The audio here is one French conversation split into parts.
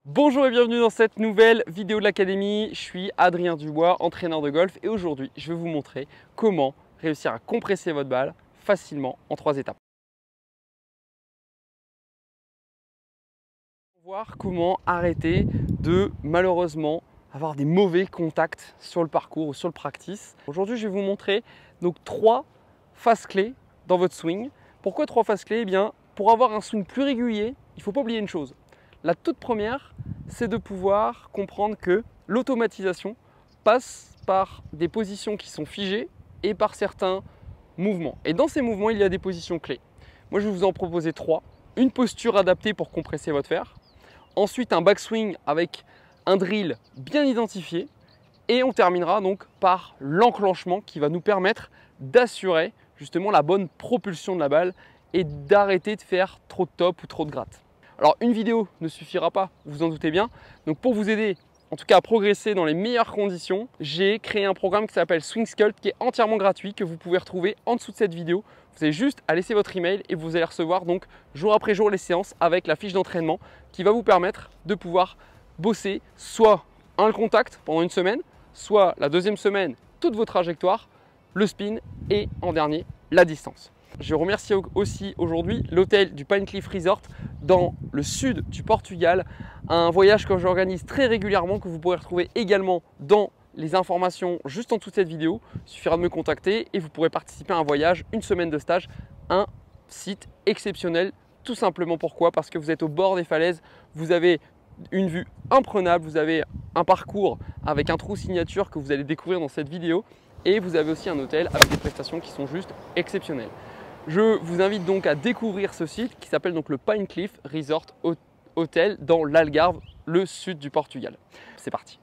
Bonjour et bienvenue dans cette nouvelle vidéo de l'Académie. Je suis Adrien Dubois, entraîneur de golf et aujourd'hui je vais vous montrer comment réussir à compresser votre balle facilement en 3 étapes. Voir comment arrêter de malheureusement avoir des mauvais contacts sur le parcours ou sur le practice. Aujourd'hui je vais vous montrer donc 3 phases clés dans votre swing. Pourquoi 3 phases clés? Eh bien, pour avoir un swing plus régulier, il ne faut pas oublier une chose. La toute première, c'est de pouvoir comprendre que l'automatisation passe par des positions qui sont figées et par certains mouvements. Et dans ces mouvements, il y a des positions clés. Moi, je vais vous en proposer 3. Une posture adaptée pour compresser votre fer. Ensuite, un backswing avec un drill bien identifié. Et on terminera donc par l'enclenchement qui va nous permettre d'assurer justement la bonne propulsion de la balle et d'arrêter de faire trop de top ou trop de gratte. Alors une vidéo ne suffira pas, vous vous en doutez bien. Donc pour vous aider en tout cas à progresser dans les meilleures conditions, j'ai créé un programme qui s'appelle Swing Sculpt qui est entièrement gratuit, que vous pouvez retrouver en dessous de cette vidéo. Vous avez juste à laisser votre email et vous allez recevoir donc jour après jour les séances avec la fiche d'entraînement qui va vous permettre de pouvoir bosser soit un contact pendant une semaine, soit la deuxième semaine toutes vos trajectoires, le spin et en dernier la distance. Je remercie aussi aujourd'hui l'hôtel du Pine Cliff Resort dans le sud du Portugal, un voyage que j'organise très régulièrement, que vous pourrez retrouver également dans les informations juste en dessous de cette vidéo. Il suffira de me contacter et vous pourrez participer à un voyage, une semaine de stage, un site exceptionnel. Tout simplement pourquoi? Parce que vous êtes au bord des falaises, vous avez une vue imprenable, vous avez un parcours avec un trou signature que vous allez découvrir dans cette vidéo et vous avez aussi un hôtel avec des prestations qui sont juste exceptionnelles. Je vous invite donc à découvrir ce site qui s'appelle donc le Pine Cliff Resort Hotel dans l'Algarve, le sud du Portugal. C'est parti.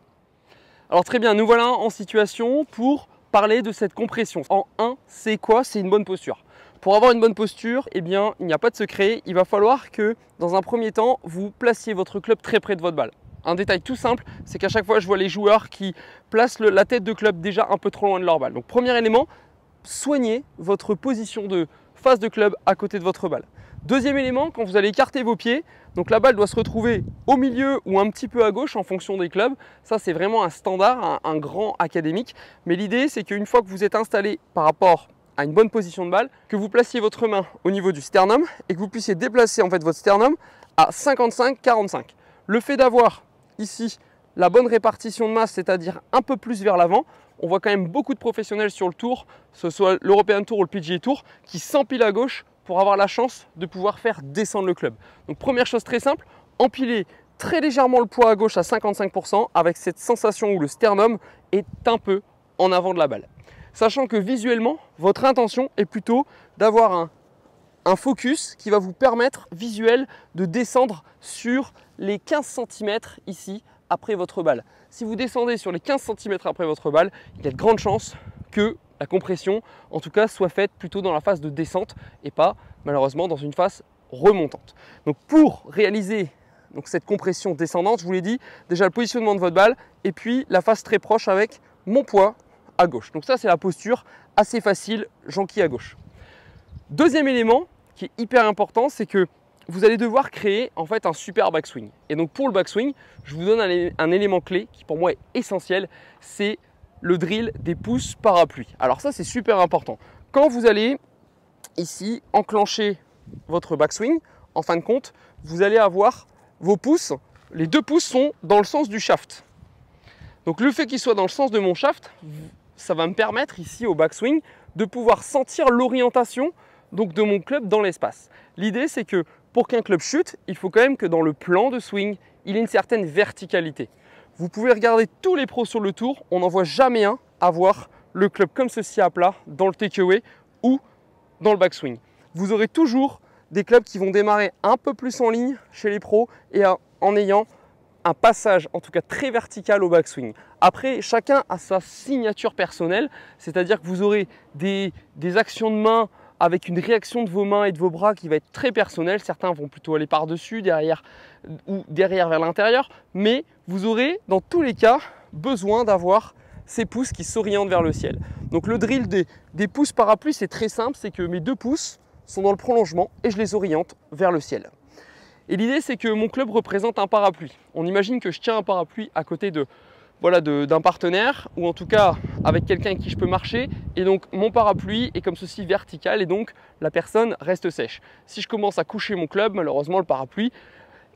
Alors très bien, nous voilà en situation pour parler de cette compression. En 1, c'est quoi? C'est une bonne posture. Pour avoir une bonne posture, eh bien, il n'y a pas de secret. Il va falloir que dans un premier temps, vous placiez votre club très près de votre balle. Un détail tout simple, c'est qu'à chaque fois, je vois les joueurs qui placent la tête de club déjà un peu trop loin de leur balle. Donc premier élément, soignez votre position de face de club à côté de votre balle. Deuxième élément, quand vous allez écarter vos pieds, donc la balle doit se retrouver au milieu ou un petit peu à gauche en fonction des clubs. Ça, c'est vraiment un standard, un grand académique. Mais l'idée, c'est qu'une fois que vous êtes installé par rapport à une bonne position de balle, que vous placiez votre main au niveau du sternum et que vous puissiez déplacer en fait votre sternum à 55-45. Le fait d'avoir ici la bonne répartition de masse, c'est-à-dire un peu plus vers l'avant, on voit quand même beaucoup de professionnels sur le tour, que ce soit l'European Tour ou le PGA Tour, qui s'empilent à gauche pour avoir la chance de pouvoir faire descendre le club. Donc première chose très simple, empiler très légèrement le poids à gauche à 55% avec cette sensation où le sternum est un peu en avant de la balle. Sachant que visuellement, votre intention est plutôt d'avoir un focus qui va vous permettre visuel de descendre sur les 15 cm ici après votre balle. Si vous descendez sur les 15 cm après votre balle, il y a de grandes chances que la compression, en tout cas, soit faite plutôt dans la phase de descente et pas malheureusement dans une phase remontante. Donc pour réaliser cette compression descendante, je vous l'ai dit, déjà le positionnement de votre balle et puis la phase très proche avec mon poids à gauche. Donc ça, c'est la posture assez facile, j'enquille à gauche. Deuxième élément qui est hyper important, c'est que vous allez devoir créer en fait un super backswing. Et donc pour le backswing, je vous donne un élément clé qui pour moi est essentiel, c'est le drill des pouces parapluies. Alors ça, c'est super important. Quand vous allez ici enclencher votre backswing, en fin de compte, vous allez avoir vos pouces, les 2 pouces sont dans le sens du shaft. Donc le fait qu'ils soient dans le sens de mon shaft, ça va me permettre ici au backswing de pouvoir sentir l'orientation donc de mon club dans l'espace. L'idée, c'est que pour qu'un club chute, il faut quand même que dans le plan de swing, il ait une certaine verticalité. Vous pouvez regarder tous les pros sur le tour, on n'en voit jamais un avoir le club comme ceci à plat dans le takeaway ou dans le backswing. Vous aurez toujours des clubs qui vont démarrer un peu plus en ligne chez les pros et en ayant un passage en tout cas très vertical au backswing. Après, chacun a sa signature personnelle, c'est-à-dire que vous aurez des actions de main avec une réaction de vos mains et de vos bras qui va être très personnelle. Certains vont plutôt aller par-dessus, derrière ou derrière vers l'intérieur. Mais vous aurez dans tous les cas besoin d'avoir ces pouces qui s'orientent vers le ciel. Donc le drill des pouces parapluies, c'est très simple. C'est que mes 2 pouces sont dans le prolongement et je les oriente vers le ciel. Et l'idée, c'est que mon club représente un parapluie. On imagine que je tiens un parapluie à côté d'un partenaire, ou en tout cas avec quelqu'un avec qui je peux marcher. Et donc mon parapluie est comme ceci vertical et donc la personne reste sèche. Si je commence à coucher mon club, malheureusement le parapluie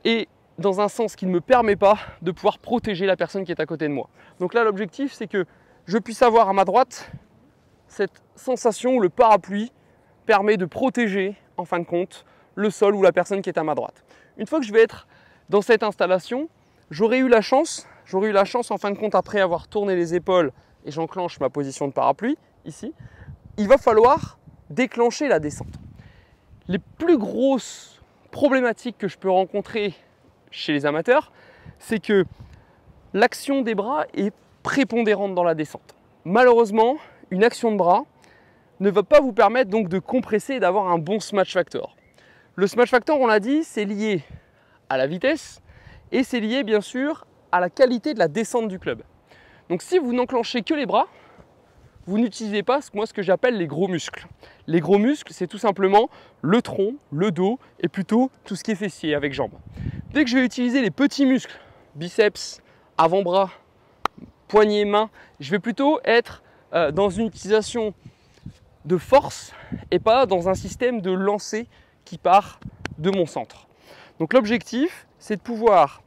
est dans un sens qui ne me permet pas de pouvoir protéger la personne qui est à côté de moi. Donc là, l'objectif, c'est que je puisse avoir à ma droite cette sensation où le parapluie permet de protéger, en fin de compte, le sol ou la personne qui est à ma droite. Une fois que je vais être dans cette installation, j'aurai eu la chance en fin de compte, après avoir tourné les épaules et j'enclenche ma position de parapluie, ici, il va falloir déclencher la descente. Les plus grosses problématiques que je peux rencontrer chez les amateurs, c'est que l'action des bras est prépondérante dans la descente. Malheureusement, une action de bras ne va pas vous permettre donc de compresser et d'avoir un bon smash factor. Le smash factor, on l'a dit, c'est lié à la vitesse et c'est lié bien sûr à la qualité de la descente du club. Donc si vous n'enclenchez que les bras, vous n'utilisez pas ce que j'appelle les gros muscles. Les gros muscles, c'est tout simplement le tronc, le dos et plutôt tout ce qui est fessier avec jambes. Dès que je vais utiliser les petits muscles, biceps, avant-bras, poignets, mains, je vais plutôt être dans une utilisation de force et pas dans un système de lancer qui part de mon centre. Donc l'objectif, c'est de pouvoir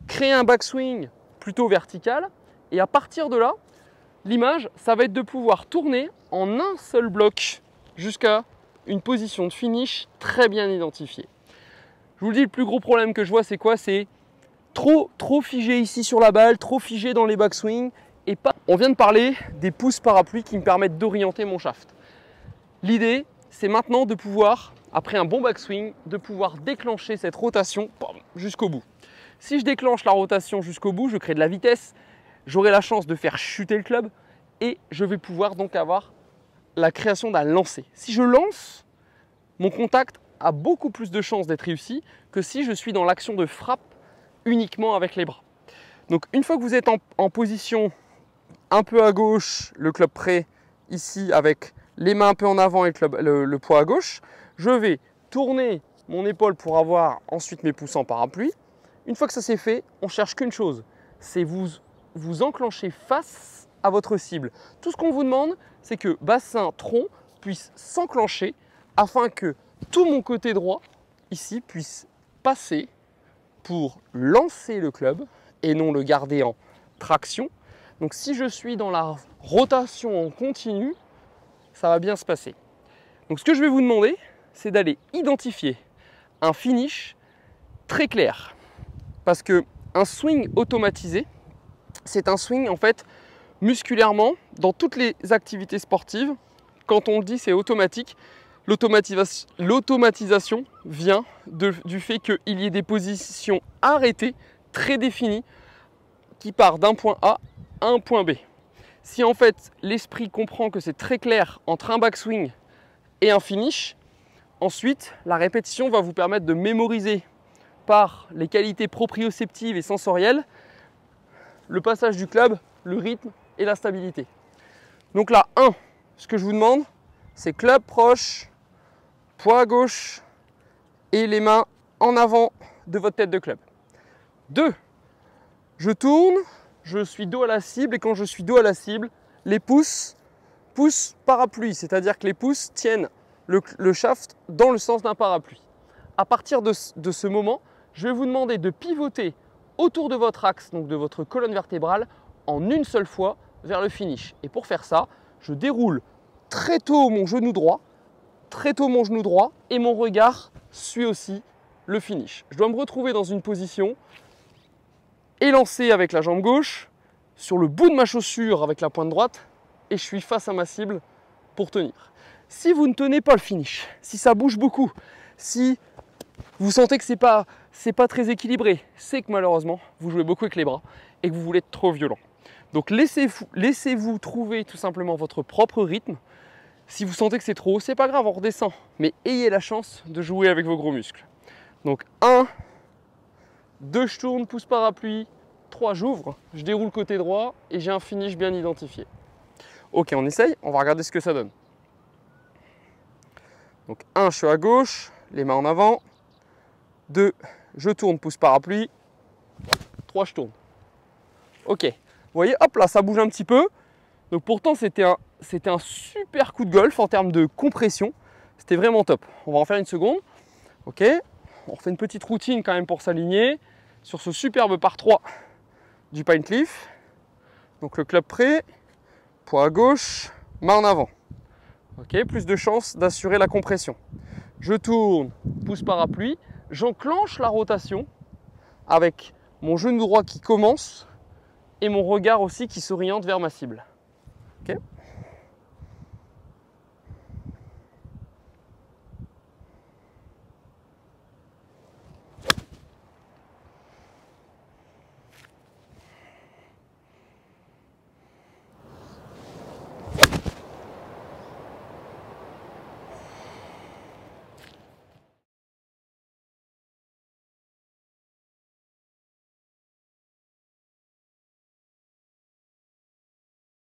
créer un backswing plutôt vertical et à partir de là, l'image, ça va être de pouvoir tourner en un seul bloc jusqu'à une position de finish très bien identifiée. Je vous le dis, le plus gros problème que je vois, c'est quoi? C'est trop figé ici sur la balle, trop figé dans les backswings et pas. On vient de parler des pouces parapluies qui me permettent d'orienter mon shaft. L'idée, c'est maintenant de pouvoir, après un bon backswing, de pouvoir déclencher cette rotation jusqu'au bout. Si je déclenche la rotation jusqu'au bout, je crée de la vitesse, j'aurai la chance de faire chuter le club et je vais pouvoir donc avoir la création d'un lancer. Si je lance, mon contact a beaucoup plus de chances d'être réussi que si je suis dans l'action de frappe uniquement avec les bras. Donc une fois que vous êtes en position un peu à gauche, le club prêt ici avec les mains un peu en avant et le poids à gauche, je vais tourner mon épaule pour avoir ensuite mes pouces en parapluie. Une fois que ça c'est fait, on cherche qu'une chose, c'est vous enclencher face à votre cible. Tout ce qu'on vous demande, c'est que bassin, tronc puisse s'enclencher afin que tout mon côté droit ici puisse passer pour lancer le club et non le garder en traction. Donc si je suis dans la rotation en continu, ça va bien se passer. Donc ce que je vais vous demander, c'est d'aller identifier un finish très clair. Parce qu'un swing automatisé, c'est un swing en fait musculairement dans toutes les activités sportives. Quand on le dit c'est automatique, l'automatisation vient du fait qu'il y ait des positions arrêtées très définies qui partent d'un point A à un point B. Si en fait l'esprit comprend que c'est très clair entre un backswing et un finish, ensuite la répétition va vous permettre de mémoriser par les qualités proprioceptives et sensorielles le passage du club, le rythme et la stabilité. Donc là, ce que je vous demande, c'est club proche, poids à gauche et les mains en avant de votre tête de club. 2, je tourne, je suis dos à la cible et quand je suis dos à la cible, les pouces parapluie, c'est-à-dire que les pouces tiennent le shaft dans le sens d'un parapluie. À partir de ce moment, je vais vous demander de pivoter autour de votre axe, donc de votre colonne vertébrale, en une seule fois vers le finish. Et pour faire ça, je déroule très tôt mon genou droit et mon regard suit aussi le finish. Je dois me retrouver dans une position élancée avec la jambe gauche, sur le bout de ma chaussure avec la pointe droite et je suis face à ma cible pour tenir. Si vous ne tenez pas le finish, si ça bouge beaucoup, si vous sentez que c'est pas très équilibré, c'est que malheureusement vous jouez beaucoup avec les bras et que vous voulez être trop violent. Donc laissez-vous trouver tout simplement votre propre rythme. Si vous sentez que c'est trop haut, c'est pas grave, on redescend. Mais ayez la chance de jouer avec vos gros muscles. Donc 1, 2, je tourne, pouce parapluie, 3, j'ouvre, je déroule côté droit et j'ai un finish bien identifié. Ok, on essaye, on va regarder ce que ça donne. Donc 1, je suis à gauche, les mains en avant. 2, je tourne, pouce parapluie, 3, je tourne. Ok, vous voyez, hop là, ça bouge un petit peu. Donc pourtant, c'était un super coup de golf en termes de compression. C'était vraiment top. On va en faire une seconde. Ok, on refait une petite routine quand même pour s'aligner sur ce superbe par 3 du Pine Cliff. Donc le club prêt, poids à gauche, main en avant. Ok, plus de chances d'assurer la compression. Je tourne, pouce parapluie, j'enclenche la rotation avec mon genou droit qui commence et mon regard aussi qui s'oriente vers ma cible. Okay.